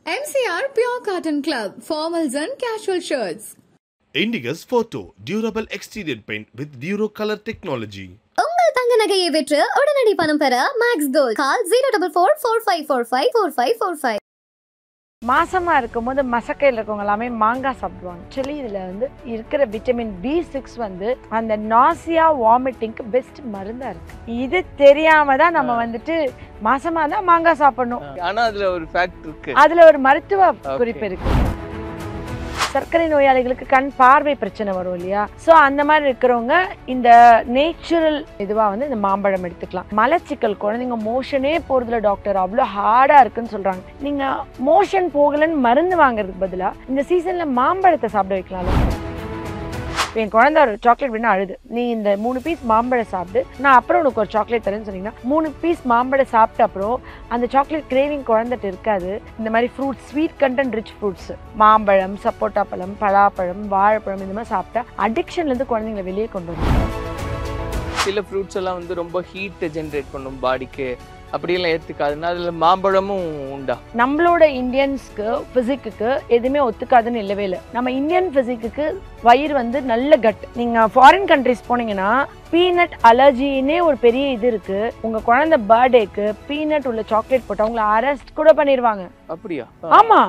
MCR Pure Cotton Club, formals and casual shirts. Indigus Photo, durable exterior paint with Duro Color technology. உங்கள் தங்க நகையை விற்று உடனடி பணம் பெற மேக்ஸ் கோல்ட் கால் 04445454545. மாசமா இருக்கும்போது மசக்கையில் இருக்கவங்க எல்லாமே மாங்காய் சாப்பிடுவாங்க. ஆக்சுவலி இதுல இருக்கிற விட்டமின் B6 அந்த நாசியா வாமிட்டிங்க்கு பெஸ்ட் மருந்தா இருக்கு. இது தெரியாம தான் நம்ம மாசமா தான் மாங்காய் சாப்பிடணும். ஆனா அதுல ஒரு ஃபேக்ட் இருக்கு, அதுல ஒரு மருத்துவ குறிப்பு இருக்கு. சர்க்கரை நோயாளிகளுக்கு கண் பார்வை பிரச்சனை வரும் இல்லையா, ஸோ அந்த மாதிரி இருக்கிறவங்க இந்த நேச்சுரல் இதுவா இந்த மாம்பழம் எடுத்துக்கலாம். மலச்சிக்கல் குழந்தைங்க மோஷனே போறதுல டாக்டர் அவ்வளோ ஹார்டா இருக்குன்னு சொல்றாங்க. நீங்க மோஷன் போகலன்னு மருந்து வாங்குறதுக்கு பதிலா இந்த சீசன்ல மாம்பழத்தை சாப்பிட வைக்கலாம். என் குழந்தை ஒரு சாக்லேட் வேணா அழுது, நீ இந்த 3 பீஸ் மாம்பழம் சாப்பிட்டு நான் அப்புறம் உனக்கு ஒரு சாக்லேட் தரேன்னு சொன்னீங்கன்னா 3 பீஸ் மாம்பழம் சாப்பிட்ட அப்புறம் அந்த சாக்லேட் கிரேவிங் குழந்தைட்டு இருக்காது. இந்த மாதிரி fruits, sweet content rich fruits, மாம்பழம், சப்போட்டா பழம், பலாப்பழம், வாழைப்பழம், இந்த மாதிரி சாப்பிட்டா அடிக்ஷன்லேருந்து குழந்தைங்களை வெளியே கொண்டு வரும். சில ஃப்ரூட்ஸ் எல்லாம் ரொம்ப ஹீட் ஜென்ரேட் பண்ணும் பாடிக்கு, அப்படியெல்லாம் ஏற்றுக்காதுன்னா அதில் மாம்பழமும் உண்டா? நம்மளோட இந்தியன்ஸ்க்கு ஃபிசிக்கு எதுவுமே ஒத்துக்காதுன்னு இல்லவே இல்லை. நம்ம இந்தியன் ஃபிசிக்கு வயிறு நல்ல கட். நீங்கள் ஃபாரின் கண்ட்ரிஸ் போனீங்கன்னா பீனட் அலர்ஜின்னே ஒரு பெரிய இது இருக்கு. உங்க குழந்தை பர்த்டேக்கு பீனட் உள்ள சாக்லேட் போட்டு அவங்கள அரெஸ்ட் கூட பண்ணிடுவாங்க. அப்படியா? ஆமா,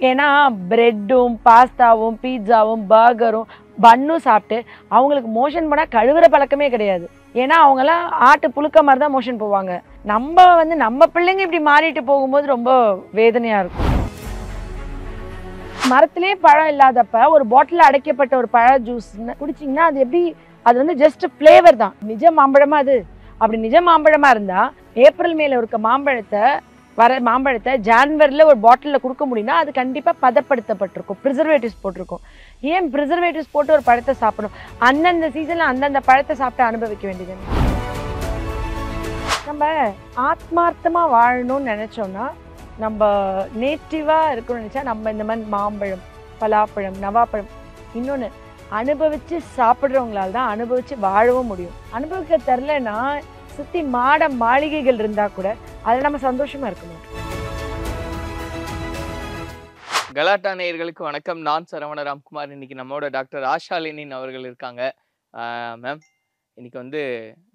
ஏன்னா பிரெட்டும் பாஸ்தாவும் பீட்சாவும் பர்கரும் பன்னும் சாப்பிட்டு அவங்களுக்கு மோஷன் போனால் கழுவுற பழக்கமே கிடையாது. ஏன்னா அவங்கெல்லாம் ஆட்டு புழுக்க மாதிரி தான் மோஷன் போவாங்க. நம்ம நம்ம பிள்ளைங்க இப்படி மாறிட்டு போகும்போது ரொம்ப வேதனையா இருக்கும். மரத்திலே பழம் இல்லாதப்ப ஒரு பாட்டில் அடைக்கப்பட்ட ஒரு பழ ஜூஸ் குடிச்சிங்கன்னா அது எப்படி, அது ஜஸ்ட் ஃப்ளேவர் தான். நிஜ மாம்பழமா அது? அப்படி நிஜ மாம்பழமா இருந்தா ஏப்ரல் மேல இருக்க மாம்பழத்தை ஜான்வரியில் ஒரு பாட்டிலில் கொடுக்க முடியும்னா அது கண்டிப்பாக பதப்படுத்தப்பட்டிருக்கும், ப்ரிசர்வேட்டிவ்ஸ் போட்டிருக்கும். ஏன் ப்ரிசர்வேட்டிவ்ஸ் போட்டு ஒரு பழத்தை சாப்பிடணும்? அந்தந்த சீசனில் அந்தந்த பழத்தை சாப்பிட்டு அனுபவிக்க வேண்டியது. நம்ம ஆத்மார்த்தமாக வாழணும்னு நினச்சோன்னா, நம்ம நேட்டிவாக இருக்கணும்னு நினச்சா நம்ம இந்த மாதிரி மாம்பழம், பலாப்பழம், நவாப்பழம், இன்னொன்று அனுபவித்து சாப்பிட்றவங்களால தான் அனுபவித்து வாழவும் முடியும். அனுபவிக்க தெரிலன்னா சுற்றி மாட மாளிகைகள் இருந்தால் கூட அதில் நம்ம சந்தோஷமா இருக்க மாட்டோம். கலாட்டா நேயர்களுக்கு வணக்கம். நான் சரவண ராம்குமார். இன்னைக்கு நம்மளோட டாக்டர் ஆஷா லெனின் அவர்கள் இருக்காங்க. மேம், இன்னைக்கு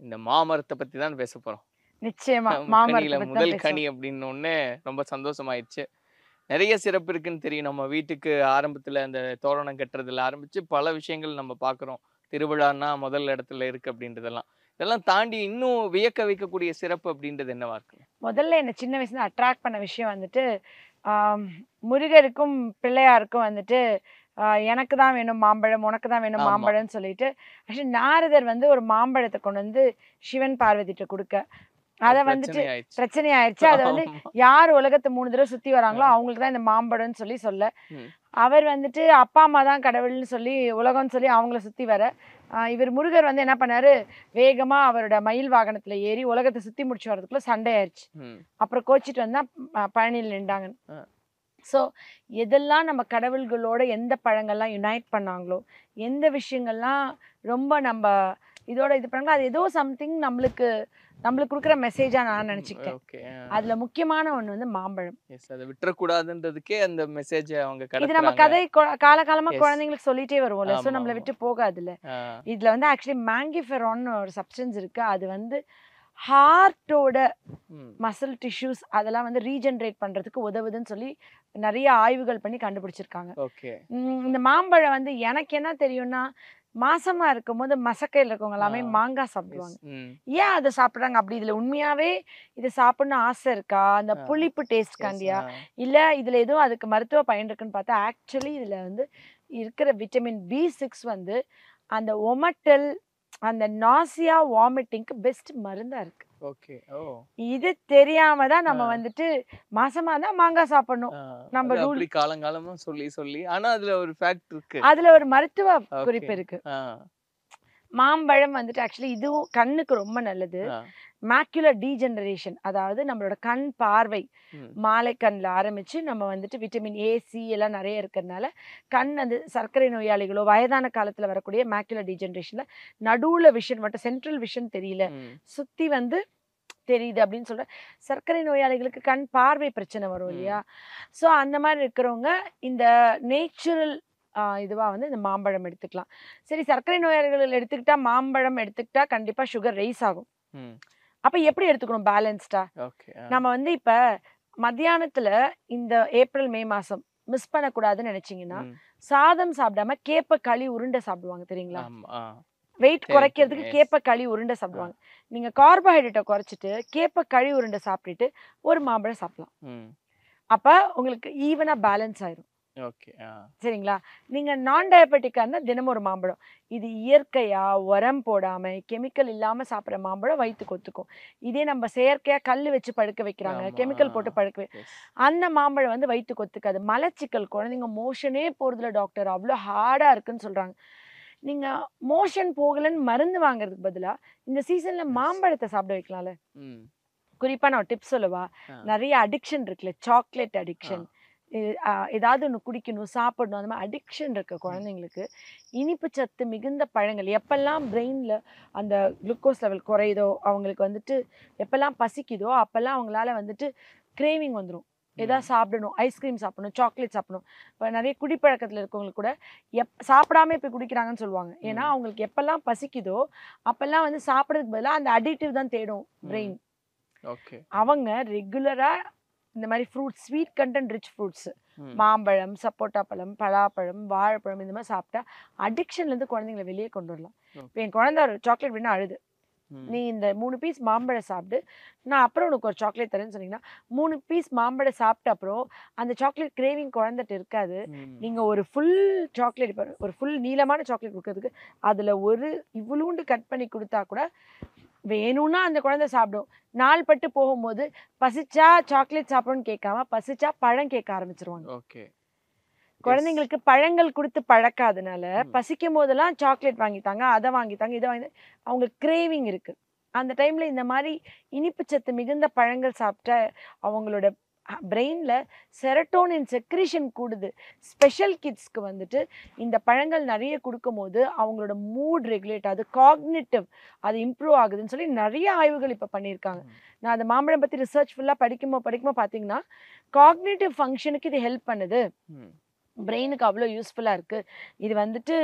இந்த மாமரத்தை பத்தி தான் பேச போறோம். நிச்சயமா முதல் கனி அப்படின்னு ஒண்ணு ரொம்ப சந்தோஷமாயிடுச்சு. நிறைய சிறப்பு இருக்குன்னு தெரியும். நம்ம வீட்டுக்கு ஆரம்பத்துல அந்த தோரணம் கட்டுறதுல ஆரம்பிச்சு பல விஷயங்கள் நம்ம பாக்குறோம். திருவிழான்னா முதல் இடத்துல இருக்கு அப்படின்றதெல்லாம். இதெல்லாம் தாண்டி இன்னும் வியக்க வைக்கக்கூடிய சிறப்பு அப்படின்றது என்னவா இருக்கு? முதல்ல என்ன சின்ன வயசுல அட்ராக்ட் பண்ண விஷயம் முருகருக்கும் பிள்ளையாருக்கும் எனக்கு தான் வேணும் மாம்பழம், உனக்கு தான் வேணும் மாம்பழம்னு சொல்லிட்டு ஆக்சுவலி நாரதர் ஒரு மாம்பழத்தை கொண்டு சிவன் பார்வதிட்ட கொடுக்க அதை பிரச்சனை ஆயிடுச்சு. அதை யார் உலகத்தை 3 தடவை சுத்தி வராங்களோ அவங்களுக்கு தான் இந்த மாம்பழம்னு சொல்ல அவர் அப்பா அம்மா தான் கடவுள்னு சொல்லி உலகம்னு சொல்லி அவங்கள சுத்தி வர இவர் முருகர் என்ன பண்ணாரு, வேகமா அவரோட மயில் வாகனத்துல ஏறி உலகத்தை சுத்தி முடிச்சு வர்றதுக்குள்ள சண்டை ஆயிடுச்சு. அப்புறம் கோச்சிட்டு வந்தா பழனியில் நின்றாங்க. ஸோ எதெல்லாம் நம்ம கடவுள்களோட எந்த பழங்கள்லாம் யுனைட் பண்ணாங்களோ, எந்த விஷயங்கள்லாம் ரொம்ப நம்ம இதோட இது பண்ணாங்களோ, அது ஏதோ சம்திங் நம்மளுக்கு கொடுக்குற மெசேஜா நான் நினைச்சுக்கிட்டேன். அதுல முக்கியமான ஒண்ணு மாம்பழம். அதை விட்டுறக்கூடாதுன்றதுக்கே அந்த மெசேஜ் அவங்க இது நம்ம கதை காலகாலமா குழந்தைங்களுக்கு சொல்லிட்டே வருவோம்ல, ஸோ நம்மளை விட்டு போகாதுல்ல. இதுல ஆக்சுவலி மேங்கிஃபெரான்னு ஒரு சப்ஸ்டன்ஸ் இருக்கு. அது ஹார்ட்டோட மசில் டிஷ்யூஸ் அதெல்லாம் ரீஜெனரேட் பண்றதுக்கு உதவுதுன்னு சொல்லி நிறைய ஆய்வுகள் பண்ணி கண்டுபிடிச்சிருக்காங்க. இந்த மாம்பழம் எனக்கு என்ன தெரியும்னா, மாசமா இருக்கும்போது மசக்கையில் இருக்கவங்க எல்லாமே மாங்காய் சாப்பிடுவாங்க. ஏன் அதை சாப்பிட்றாங்க? அப்படி இதுல உண்மையாவே இதை சாப்பிடணும் ஆசை இருக்கா, அந்த புளிப்பு டேஸ்ட் காண்டியா, இல்ல இதுல எதுவும் அதுக்கு மருத்துவ பயன் இருக்குன்னு பார்த்தா ஆக்சுவலி இதுல இருக்கிற விட்டமின் B6 அந்த ஒமட்டல், அந்த நாசியா வாமிட்டிங்க்கு பெஸ்ட் மருந்தா இருக்கு. இது தெரியாம தான் நம்ம மாசமா தான் மாங்காய் சாப்பிடணும். நம்ம ரூல் காலங்காலமா சொல்லி ஆனா அதுல ஒரு ஃபேக்ட் இருக்கு, அதுல ஒரு மருத்துவ குறிப்பு இருக்கு. மாம்பழம் ஆக்சுவலி இதுவும் கண்ணுக்கு ரொம்ப நல்லது. மேக்குலர் டீஜெனரேஷன், அதாவது நம்மளோட கண் பார்வை மாலை கண்ணில் ஆரம்பிச்சு நம்ம விட்டமின் A, C எல்லாம் நிறைய இருக்கிறதுனால கண் சர்க்கரை நோயாளிகளோ வயதான காலத்துல வரக்கூடிய மேக்குலர் டீஜெனரேஷன்ல நடுவுல விஷன் மட்டும், சென்ட்ரல் விஷன் தெரியல, சுத்தி தெரியுது அப்படின்னு சொல்ற சர்க்கரை நோயாளிகளுக்கு கண் பார்வை பிரச்சனை வரும் இல்லையா? ஸோ அந்த மாதிரி இருக்கிறவங்க இந்த நேச்சுரல் இதுவா வந்து இந்த மாம்பழம் எடுத்துக்கலாம். சரி, சர்க்கரை நோயாளிகள் எடுத்துக்கிட்டா மாம்பழம் எடுத்துக்கிட்டா கண்டிப்பா சுகர் ரைஸ் ஆகும். அப்ப எப்படி எடுத்துக்கணும் பேலன்ஸ்டா? நம்ம வந்து இப்ப மத்தியானத்துல இந்த ஏப்ரல் மே மாசம் மிஸ் பண்ணக்கூடாதுன்னு நினைச்சீங்கன்னா சாதம் சாப்பிடாம கேப்ப களி உருண்டை சாப்பிடுவாங்க தெரியுங்களா? வெயிட் குறைக்கிறதுக்கு கேப்ப களி உருண்டை சாப்பிடுவாங்க. நீங்க கார்போஹைட்ரேட்டை குறைச்சிட்டு கேப்ப களி உருண்டை சாப்பிட்டுட்டு ஒரு மாம்பழம் சாப்பிடலாம். அப்ப உங்களுக்கு ஈவனா பேலன்ஸ் ஆயிரும். சரிங்களா? நீங்க நான் டயபெட்டிக்கா இருந்தா தினமும் ஒரு மாம்பழம். இது இயற்கையா உரம் போடாம கெமிக்கல் இல்லாம சாப்பிட்ற மாம்பழம் வயிற்றுக்கு ஒத்துக்கும். இதே நம்ம செயற்கையா கல் வச்சு பழுக்க வைக்கிறாங்க, கெமிக்கல் போட்டு பழுக்க அந்த மாம்பழம் வந்து வயிற்றுக்கு ஒத்துக்காது. மலச்சிக்கல், குழந்தைங்க மோஷனே போறதுல டாக்டர் அவ்வளோ ஹார்டா இருக்குன்னு சொல்றாங்க. நீங்க மோஷன் போகலன்னு மருந்து வாங்குறதுக்கு பதிலா இந்த சீசன்ல மாம்பழத்தை சாப்பிட வைக்கலாம்ல. குறிப்பா நான் டிப்ஸ் சொல்லவா? நிறைய அடிக்ஷன் இருக்குல்ல, சாக்லேட் அடிக்ஷன், ஏதாவது ஒன்று குடிக்கணும், சாப்பிடணும், அந்த மாதிரி அடிக்ஷன் இருக்க குழந்தைங்களுக்கு இனிப்பு சத்து மிகுந்த பழங்கள் எப்பெல்லாம் பிரெயினில் அந்த குளுக்கோஸ் லெவல் குறையுதோ, அவங்களுக்கு வந்துட்டு எப்பெல்லாம் பசிக்குதோ அப்போல்லாம் அவங்களால வந்துட்டு கிரேவிங் வந்துடும். ஏதாவது சாப்பிடணும், ஐஸ்கிரீம் சாப்பிடணும், சாக்லேட் சாப்பிடணும். இப்போ நிறைய குடிப்பழக்கத்தில் இருக்கவங்களுக்கு கூட சாப்பிடாம இப்போ குடிக்கிறாங்கன்னு சொல்லுவாங்க. ஏன்னா அவங்களுக்கு எப்பெல்லாம் பசிக்குதோ அப்பெல்லாம் வந்து சாப்பிட்றதுக்கு பதிலாக அந்த அடிக்டிவ் தான் தேடும் பிரெயின். அவங்க ரெகுலரா இந்த மாதிரி fruits, sweet content rich fruits, மாம்பழம், சப்போட்டா பழம், பலாப்பழம், வாழைப்பழம் இந்த மாதிரி சாப்பிட்டா அடிக்ஷன்லேருந்து குழந்தைங்களை வெளியே கொண்டு வரலாம். இப்போ என் குழந்தை ஒரு சாக்லேட் வேணும் அழுது, நீ இந்த 3 பீஸ் மாம்பழம் சாப்பிட்டு நான் அப்புறம் உனக்கு ஒரு சாக்லேட் தரேன்னு சொன்னீங்கன்னா 3 பீஸ் மாம்பழம் சாப்பிட்ட அப்புறம் அந்த சாக்லேட் கிரேவிங் குழந்தைட்டு இருக்காது. நீங்கள் ஒரு ஃபுல் சாக்லேட், ஒரு ஃபுல் நீளமான சாக்லேட் கொடுக்கறதுக்கு அதில் ஒரு இவ்வளோண்டு கட் பண்ணி கொடுத்தா கூட வேணும்னா அந்த குழந்தை சாப்பிடும். நாள் பட்டு போகும்போது பசிச்சா சாக்லேட் சாப்பிடணும்னு கேட்காம பசிச்சா பழம் கேட்க ஆரம்பிச்சிருவாங்க. குழந்தைங்களுக்கு பழங்கள் கொடுத்து பழக்காதனால பசிக்கும் போதெல்லாம் சாக்லேட் வாங்கித்தாங்க, அதை வாங்கித்தாங்க, இதை வாங்கி, அவங்களுக்கு கிரேவிங் இருக்கு. அந்த டைம்ல இந்த மாதிரி இனிப்பு சத்து மிகுந்த பழங்கள் சாப்பிட்டா அவங்களோட பிரெயின்ல செரட்டோனின் செக்ரீஷன் கூடுது. ஸ்பெஷல் கிட்ஸ்க்கு வந்துட்டு இந்த பழங்கள் நிறைய கொடுக்கும் போது அவங்களோட மூட் ரெகுலேட் ஆகுது, காக்னிட்டிவ் அது இம்ப்ரூவ் ஆகுதுன்னு சொல்லி நிறைய ஆய்வுகள் இப்போ பண்ணியிருக்காங்க. நான் அந்த மாம்பழம் பற்றி ரிசர்ச் ஃபுல்லாக படிக்கும்போது பார்த்தீங்கன்னா காக்னிட்டிவ் ஃபங்க்ஷனுக்கு இது ஹெல்ப் பண்ணுது, பிரெயினுக்கு அவ்வளோ யூஸ்ஃபுல்லாக இருக்குது. இது வந்துட்டு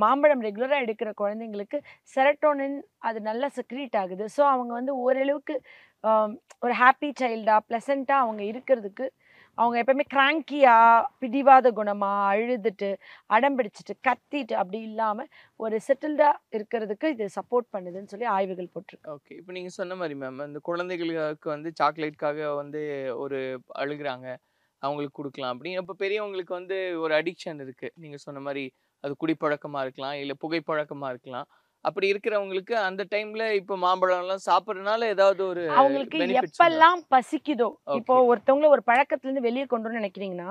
மாம்பழம் ரெகுலராக எடுக்கிற குழந்தைங்களுக்கு செரட்டோனின் அது நல்லா செக்ரீட் ஆகுது. ஸோ அவங்க வந்து ஓரளவுக்கு ஒரு ஹாப்பி சைல்டாக ப்ளசண்ட்டாக அவங்க இருக்கிறதுக்கு, அவங்க எப்பவுமே கிராங்கியாக பிடிவாத குணமாக அழுதுட்டு அடம்பிடிச்சிட்டு கத்திட்டு அப்படி இல்லாமல் ஒரு செட்டில்டாக இருக்கிறதுக்கு இது சப்போர்ட் பண்ணுதுன்னு சொல்லி ஆய்வுகள் போட்டிருக்கு. ஓகே, இப்போ நீங்கள் சொன்ன மாதிரி மேம் அந்த குழந்தைகளுக்கு வந்து சாக்லேட்காக வந்து ஒரு அழுகுறாங்க, அவங்களுக்கு கொடுக்கலாம் அப்படின்னு. அப்போ பெரியவங்களுக்கு வந்து ஒரு அடிக்ஷன் இருக்குது, நீங்கள் சொன்ன மாதிரி அது குடிப்பழக்கமாக இருக்கலாம், இல்லை புகைப்பழக்கமாக இருக்கலாம். அப்படி இருக்கிறவங்களுக்கு அந்த டைம்ல இப்போ மாம்பழம்லாம் சாப்பிட்றதுனால ஏதாவது ஒரு அவங்களுக்கு எப்பெல்லாம் பசிக்குதோ, இப்போ ஒருத்தவங்களை ஒரு பழக்கத்துலேருந்து வெளியே கொண்டு வரணும்னு நினைக்கிறீங்கன்னா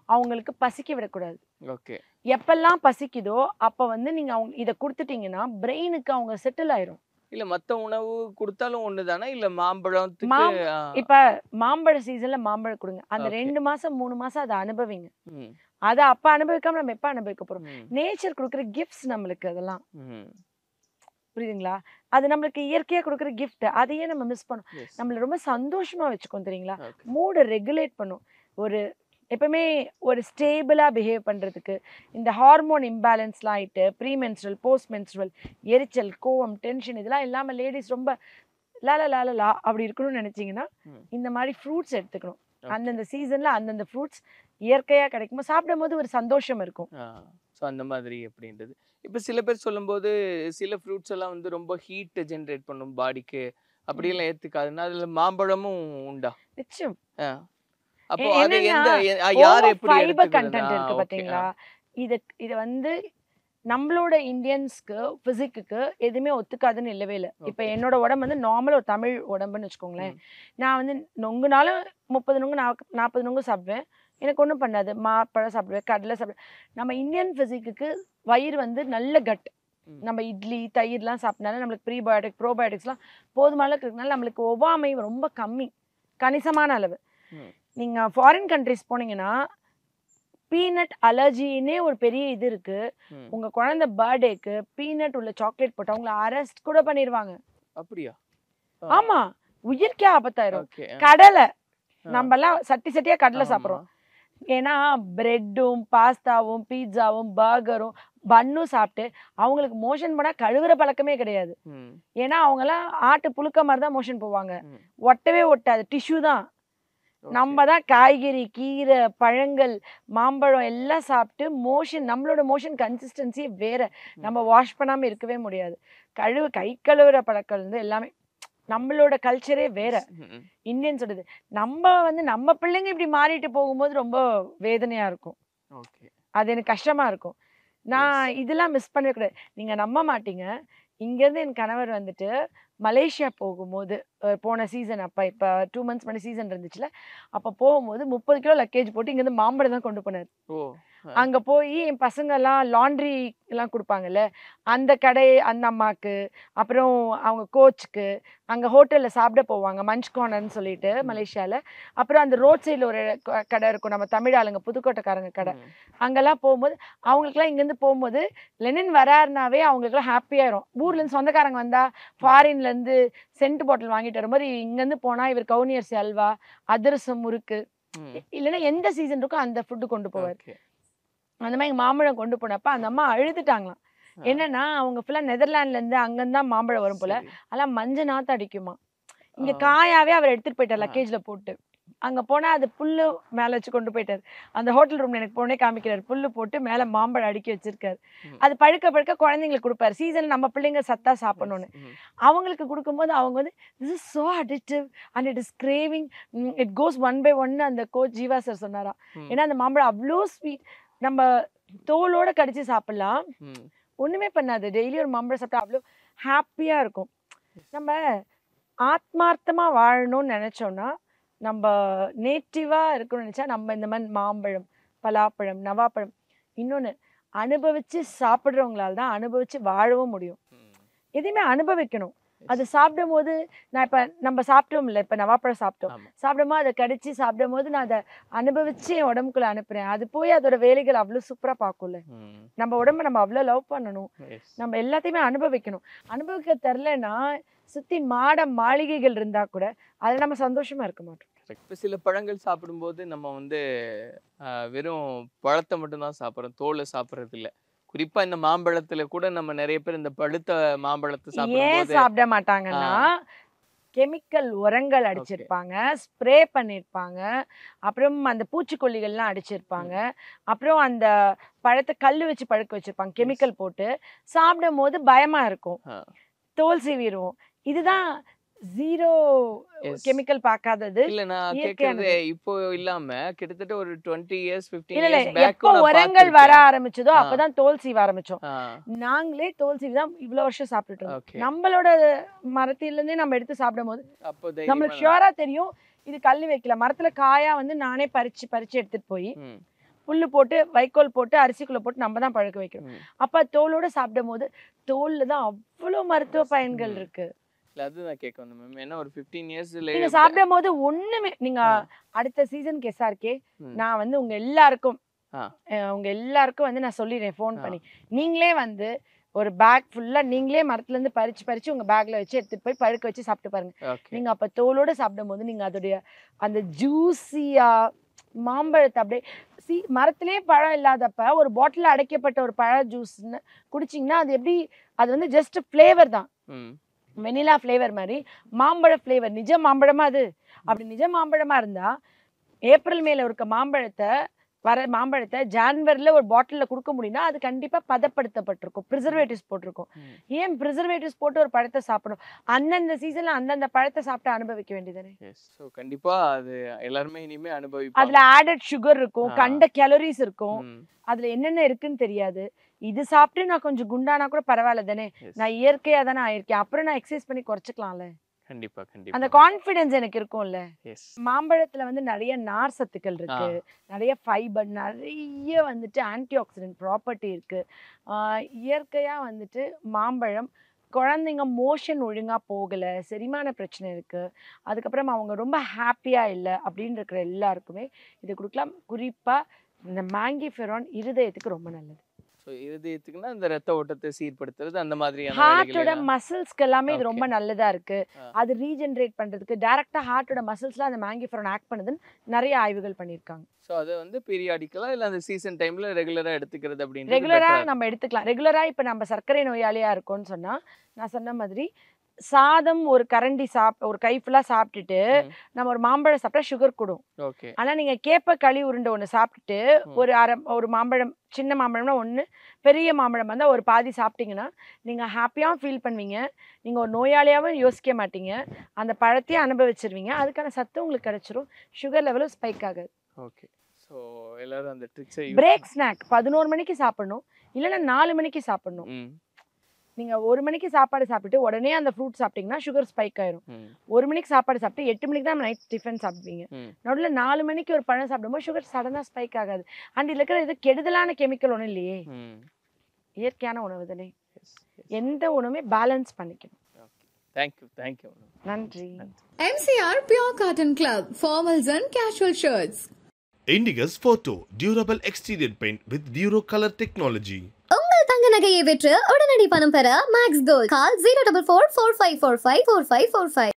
அவங்களுக்கு பசிக்க விடக்கூடாது. ஓகே, எப்பெல்லாம் பசிக்குதோ அப்போ வந்து நீங்கள் அவங்க இதை கொடுத்துட்டீங்கன்னா பிரெயினுக்கு அவங்க செட்டில் ஆயிரும். இல்ல மத்த உணவு கொடுத்தாலும் ஒண்ணுதானா? இல்ல மாம்பழத்துக்கு இப்ப மாம்பழ சீசன்ல மாம்பழம் கொடுங்க, அந்த 2 மாசம் 3 மாசம் அதை அனுபவிங்க. அதை அப்ப அனுபவிக்காம நம்ம எப்ப அனுபவிக்க போறோம்? நேச்சர் கொடுக்குற கிஃப்ட்ஸ் நம்மளுக்கு, அதெல்லாம் புரியுதுங்களா? அது நம்மளுக்கு இயற்கையா கொடுக்குற கிஃப்ட், அதையே நம்ம மிஸ் பண்ணோம். நம்மள ரொம்ப சந்தோஷமா வச்சுக்கோம் தெரியுங்களா? மூடை ரெகுலேட் பண்ணும். ஒரு எப்பவுமே ஒரு ஸ்டேபிளாக பிஹேவ் பண்ணுறதுக்கு இந்த ஹார்மோன் இம்பேலன்ஸ்லாம் ஆகிட்டு ப்ரீமென்ஸ்ட்ரல், போஸ்ட் மென்ஸ்ட்ரல், எரிச்சல், கோவம், டென்ஷன் இதெல்லாம் இல்லாமல் லேடிஸ் ரொம்ப லாலா அப்படி இருக்கணும்னு நினச்சிங்கன்னா இந்த மாதிரி ஃப்ரூட்ஸ் எடுத்துக்கணும். அந்தந்த சீசனில் அந்தந்த ஃப்ரூட்ஸ் இயற்கையாக கிடைக்கும்போது சாப்பிடும் போது ஒரு சந்தோஷம் இருக்கும். ஸோ அந்த மாதிரி அப்படின்றது. இப்போ சில பேர் சொல்லும்போது சில ஃப்ரூட்ஸ் எல்லாம் வந்து ரொம்ப ஹீட் ஜென்ரேட் பண்ணும் பாடிக்கு, அப்படியெல்லாம் ஏற்றுக்காதுன்னா அதில் மாம்பழமும் உண்டா? நிச்சயம். அப்போ அது எந்த யார் எப்படி ஃபைபர் கண்டென்ட் இருக்கு பாத்தீங்களா? இது வந்து நம்மளோட இந்தியன்ஸ்க்கு பிசிக்கு எதுவுமே ஒத்துக்காதுன்னு இல்லவே இல்லை. இப்போ என்னோட உடம்பு வந்து நார்மல் ஒரு தமிழ் உடம்புன்னு வச்சுக்கோங்களேன். நான் வந்து நொங்குனாலும் 30 நொங்கு 40 நொங்கு சாப்பிடுவேன், எனக்கு ஒன்றும் பண்ணாது. மாப்பழம் சாப்பிடுவேன், கடலை சாப்பிடுவேன். நம்ம இந்தியன் பிசிக்கு வயிறு வந்து நல்ல கட். நம்ம இட்லி தயிர்லாம் சாப்பிட்டனால நம்மளுக்கு ப்ரீபயோட்டிக் ப்ரோபயோட்டிக்ஸ்லாம் போதுமான இருக்கிறதுனால நம்மளுக்கு ஒவ்வாமை ரொம்ப கம்மி, கணிசமான அளவு. நீங்கள் ஃபாரின் கண்ட்ரிஸ் போனீங்கன்னா பீனட் அலர்ஜின்னே ஒரு பெரிய இது இருக்கு. உங்கள் குழந்தை பர்த்டேக்கு பீனட் உள்ள சாக்லேட் போட்டு அவங்கள அரெஸ்ட் கூட பண்ணிடுவாங்க. அப்படியா? ஆமாம், உயிர்க்கே ஆபத்தாயிரும். ஓகே. கடலை நம்ம எல்லாம் சட்டியா கடலை சாப்பிடுறோம். ஏன்னா பிரெட்டும் பாஸ்தாவும் பீட்சாவும் பர்கரும் பன்னும் சாப்பிட்டு அவங்களுக்கு மோஷன் போனா கழுவுற பழக்கமே கிடையாது. ஏன்னா அவங்க எல்லாம் ஆட்டு புழுக்க மாதிரி தான் மோஷன் போவாங்க. ஒட்டவே ஒட்டாது, டிஷ்யூ தான். நம்ம தான் காய்கறி கீரை பழங்கள் மாம்பழம் எல்லாம் சாப்பிட்டு மோஷன், நம்மளோட மோஷன் கன்சிஸ்டன்சி வேற. நம்ம வாஷ் பண்ணாம இருக்கவே முடியாது. கை கழுவுற பழக்கம் வந்து எல்லாமே நம்மளோட கல்ச்சரே வேற. இந்தியன் சொல்லுது. நம்ம பிள்ளைங்க இப்படி மாறிட்டு போகும்போது ரொம்ப வேதனையா இருக்கும். அது எனக்கு கஷ்டமா இருக்கும். நான் இதெல்லாம் மிஸ் பண்ணவே கூடாது. நீங்க நம்ப மாட்டீங்க, இங்கேருந்து என் கணவர் வந்துட்டு மலேசியா போகும்போது போன சீசன், அப்போ இப்போ 2 months முன்னாடி சீசன் இருந்துச்சுல, அப்போ போகும்போது 30 கிலோ லக்கேஜ் போட்டு இங்கேருந்து மாம்பழம் தான் கொண்டு போனார். அங்கே போய் என் பசங்கள்லாம் லாண்ட்ரி எல்லாம் கொடுப்பாங்கல்ல, அந்த கடை அந்த அம்மாவுக்கு, அப்புறம் அவங்க கோச்சுக்கு அங்கே ஹோட்டலில் சாப்பிட போவாங்க, மஞ்ச் கார்னர்னு சொல்லிட்டு மலேசியாவில். அப்புறம் அந்த ரோட் சைடில் ஒரு கடை இருக்கும், நம்ம தமிழ் ஆளுங்க புதுக்கோட்டைக்காரங்க கடை. அங்கெல்லாம் போகும்போது அவங்களுக்குலாம் இங்கேருந்து போகும்போது லெனின் வராருனாவே அவங்களுக்குலாம் ஹாப்பியாயிரும். ஊர்லேருந்து சொந்தக்காரங்க வந்தால் ஃபாரின்லேருந்து சென்ட் பாட்டில் வாங்கிட்டு வர மாதிரி இங்கேருந்து போனால் இவர் கவுனியர்சி அல்வா, அதிரசம், முறுக்கு, இல்லைன்னா எந்த சீசன் இருக்கோ அந்த ஃபுட்டு கொண்டு போவார். அந்த மாதிரி மாம்பழம் கொண்டு போனப்ப அந்த அம்மா அழுதுட்டாங்களாம். என்னன்னா அவங்க ஃபுல்லா நெதர்லாண்ட்ல இருந்து அங்கிருந்து தான் மாம்பழம் வரும் போல, அதெல்லாம் மஞ்சள் நாத்து அடிக்குமா. இங்க காயாவே அவர் எடுத்துட்டு போயிட்டார் லக்கேஜ்ல போட்டு. அங்க போனா அது புல்லு மேல வச்சு கொண்டு போயிட்டாரு. அந்த ஹோட்டல் ரூம்ல எனக்கு போனே காமிக்கிறாரு, புல்லு போட்டு மேல மாம்பழம் அடுக்கி வச்சிருக்காரு. அது பழுக்க பழுக்க குழந்தைங்களுக்கு கொடுப்பாரு. சீசன் நம்ம பிள்ளைங்க சத்தா சாப்பிடணும்னு அவங்களுக்கு கொடுக்கும்போது அவங்க வந்து this is so addictive and it is craving, it goes one by one. அந்த கோச் ஜீவா சார் சொன்னாராம். ஏன்னா அந்த மாம்பழம் அவ்வளோ ஸ்வீட், நம்ம தோலோட கடிச்சு சாப்பிடலாம், ஒண்ணுமே பண்ணாது. டெய்லி ஒரு மாம்பழம் சாப்பிட்டா அவ்வளோ ஹாப்பியா இருக்கும். நம்ம ஆத்மார்த்தமா வாழணும்னு நினைச்சோம்னா, நம்ம நேட்டிவா இருக்கணும்னு நினைச்சா நம்ம இந்த மாதிரி மாம்பழம், பலாப்பழம், நவாப்பழம், இன்னொன்னு அனுபவிச்சு சாப்பிட்றவங்களால தான் அனுபவிச்சு வாழவும் முடியும். எதையுமே அனுபவிக்கணும். அது சாப்பிடும் போது நான் இப்ப நம்ம சாப்பிட்டோம் இல்லை, இப்ப நவாப்பழம் சாப்பிட்டோம், சாப்பிடும்போது அதை கடிச்சு சாப்பிடும் போது நான் அதை அனுபவிச்சு என் உடம்புக்குள்ள அனுப்புறேன். அது போய் அதோட வேலைகள் அவ்வளவு சூப்பரா பார்க்கும்ல. நம்ம உடம்ப நம்ம அவ்வளவு லவ் பண்ணணும், நம்ம எல்லாத்தையுமே அனுபவிக்கணும். அனுபவிக்க தெரிலன்னா சுத்தி மாளிகைகள் இருந்தா கூட அதுல நம்ம சந்தோஷமா இருக்க மாட்டோம். இப்போ சில பழங்கள் சாப்பிடும்போது நம்ம வந்து வெறும் பழத்தை மட்டும்தான் சாப்பிட்றோம், தோலை சாப்பிட்றது இல்லை. குறிப்பா இந்த மாம்பழத்துல கூட நம்ம நிறைய பேர் இந்த பழுத்த மாம்பழத்தை ஏன் சாப்பிட மாட்டாங்கன்னா, கெமிக்கல் உரங்கள் அடிச்சிருப்பாங்க, ஸ்ப்ரே பண்ணிருப்பாங்க, அப்புறம் அந்த பூச்சிக்கொல்லிகள்லாம் அடிச்சிருப்பாங்க, அப்புறம் அந்த பழத்தை கல்லு வச்சு பழுக்க வச்சிருப்பாங்க கெமிக்கல் போட்டு. சாப்பிடும் போது பயமா இருக்கும், தோல் சீவிரும். இதுதான் ஜீரோ கெமிக்கல் பார்க்காதது. இல்ல நான் கேக்குறது இப்போ இல்லாம கிட்டத்தட்ட ஒரு 20 years 15 இல்ல years பேக் எப்போ உரங்கள் வர ஆரம்பிச்சதோ அப்பதான் தோல் சீவ ஆரம்பிச்சோம். நாங்களே தோல் சீவி தான் இவ்வளவு வருஷம் சாப்பிட்டுட்டு இருக்கோம். நம்மளோட மரத்தில இருந்தே நம்ம எடுத்து சாப்பிடும் போது நம்மளுக்கு ஷியூரா தெரியும் இது கல்லு வைக்கல, மரத்துல காயா வந்து நானே பறிச்சு எடுத்துட்டு போய் புல்லு போட்டு வைக்கோல் போட்டு அரிசிக்குள்ள போட்டு நம்ம தான் பழுக்க வைக்கிறோம். அப்ப தோலோட சாப்பிடும் போது தோல்ல தான் அவ்வளவு மருத்துவ பயன்கள் இருக்கு. அதுதான் கேட்க வந்தேன் மேம். ஏன்னா ஒரு 15 yearsல நீங்க சாப்பிடும் போது ஒண்ணுமே, நீங்க அடுத்த சீசனுக்கு எஸ்ஆர்கே நான் வந்து உங்க எல்லாருக்கும் வந்து நான் சொல்லிடுறேன் ஃபோன் பண்ணி, நீங்களே வந்து ஒரு பேக் ஃபுல்லா நீங்களே மரத்துல இருந்து பறிச்சு உங்க பேக்ல வச்சு எடுத்துட்டு போய் பழுக்க வச்சு சாப்பிட்டு பாருங்க. நீங்க அப்ப தோலோட சாப்பிடும் போது நீங்க அதோடைய அந்த ஜூஸியா மாம்பழத்தை அப்படியே மரத்திலே பழம் இல்லாதப்ப ஒரு பாட்டில் அடைக்கப்பட்ட ஒரு பழ ஜூஸ்ன்னு குடிச்சிங்கன்னா அது எப்படி, அது வந்து ஜஸ்ட் ஃப்ளேவர் தான், வெனிலா ஃப்ளேவர் மாதிரி. மாம்பழ ஃப்ளேவர் நிஜ மாம்பழமா அது. அப்படி நிஜ மாம்பழமா இருந்தா ஏப்ரல் மேல இருக்க மாம்பழத்தை ஜான்வரில ஒரு பாட்டிலில் கொடுக்க முடியும்னா அது கண்டிப்பா பதப்படுத்தப்பட்டிருக்கும், ப்ரிசர்வேட்டிவ்ஸ் போட்டிருக்கும். ஏன் ப்ரிசர்வேட்டிவ்ஸ் போட்டு ஒரு பழத்தை சாப்பிடணும்? அந்தந்த சீசன்ல அந்தந்த பழத்தை சாப்பிட்டு அனுபவிக்க வேண்டியதானே. கண்டிப்பா அது எல்லாருமே இனிமே அனுபவிப்பாங்க. அதுல ஆடட் சுகர் இருக்கும், கண்ட கேலரிஸ் இருக்கும், அதுல என்னென்ன இருக்குன்னு தெரியாது. இது சாப்பிட்டு நான் கொஞ்சம் குண்டானா கூட பரவாயில்ல தானே, நான் இயற்கையா தானே ஆயிருக்கேன், அப்புறம் நான் எக்ஸசைஸ் பண்ணி குறைச்சிக்கலாம்ல. கண்டிப்பா அந்த கான்ஃபிடன்ஸ் எனக்கு இருக்கும்ல. மாம்பழத்துல வந்து நிறைய நார் சத்துக்கள் இருக்கு, நிறைய ஃபைபர், நிறைய வந்துட்டு ஆன்டி ஆக்சிடென்ட் ப்ராப்பர்ட்டி இருக்கு. இயற்கையா வந்துட்டு மாம்பழம் குழந்தைங்க மோஷன் ஒழுங்கா போகல, செரிமான பிரச்சனை இருக்கு, அதுக்கப்புறம் அவங்க ரொம்ப ஹாப்பியா இல்லை அப்படின்னு இருக்கிற எல்லாருக்குமே இது கொடுக்கலாம். குறிப்பா இந்த மேங்கிஃபெரான் இருதயத்துக்கு ரொம்ப நல்லது. ஸோ இருதயத்துக்குன்னா இந்த ரத்த ஓட்டத்தை சீர்படுத்துறது அந்த மாதிரியான ஹார்ட்டோட மசில்ஸ்க்கு எல்லாமே இது ரொம்ப நல்லதா இருக்கு. அது ரீஜெனரேட் பண்றதுக்கு டைரக்டா ஹார்ட்டோட மசில்ஸ்ல அந்த மேங்கிஃபெரோன் ஆக்ட் பண்ணுதுன்னு நிறைய ஆய்வுகள் பண்ணியிருக்காங்க. ஸோ அதை வந்து பீரியாடிக்கலா இல்லை அந்த சீசன் டைம்ல ரெகுலரா எடுத்துக்கிறது அப்படின்னு ரெகுலரா நம்ம எடுத்துக்கலாம். ரெகுலரா இப்போ நம்ம சர்க்கரை நோயாளியா இருக்கோம்னு சொன்னா நான் சொன்ன மாதிரி சாதம் ஒரு கரண்டி ஒரு கை ஃபுல்லா சாப்பிட்டுட்டு நம்ம ஒரு மாம்பழம் சாப்பிட்டா சுகர் கூடும். ஆனா நீங்க கேப்ப களி உருண்டை ஒண்ணு சாப்பிட்டுட்டு ஒரு மாம்பழம், சின்ன மாம்பழம்னா ஒண்ணு, பெரிய மாம்பழம் வந்தா ஒரு பாதி சாப்பிட்டீங்கன்னா நீங்க ஹாப்பியாவும் ஃபீல் பண்ணுவீங்க. நீங்க ஒரு நோயாளியாவும் யோசிக்க மாட்டீங்க. அந்த பழத்தையே அனுபவிச்சிருவீங்க. அதுக்கான சத்து உங்களுக்கு கிடைச்சிரும். சுகர் லெவலும் ஸ்பைக் ஆகாது. ஓகே. ஸோ எல்லாரும் அந்த ட்ரிக்ஸை பிரேக் ஸ்நாக் 11 மணிக்கு சாப்பிடணும், இல்லைன்னா 4 மணிக்கு சாப்பிடணும். நீங்க 1 மணிக்கு சாப்பாடு சாப்பிட்டு உடனே அந்த ஃப்ரூட் சாப்பிட்டீங்கன்னா சுகர் ஸ்பைக் ஆயிரும். 1 மணிக்கு சாப்பாடு சாப்பிட்டு 8 மணிக்கு தான் நைட் டிஃபன் சாப்பிடுவீங்க. நடுவில் 4 மணிக்கு ஒரு பழம் சாப்பிடும்போது சுகர் சடனா ஸ்பைக் ஆகாது. அண்ட் இதுல இருக்கிற இது கெடுதலான கெமிக்கல் ஒன்றும் இல்லையே, இயற்கையான உணவு தானே. எந்த உணவுமே பேலன்ஸ் பண்ணிக்கணும். தேங்க்யூ. நன்றி. MCR Pure Cotton Club, formals and casual shirts. Indigus Photo, durable exterior paint with Duro Color technology. உங்கள் தங்க நகையை விற்று உடனடி பணம் பெற மேக்ஸ் கோல்ட். கால் 04445454545.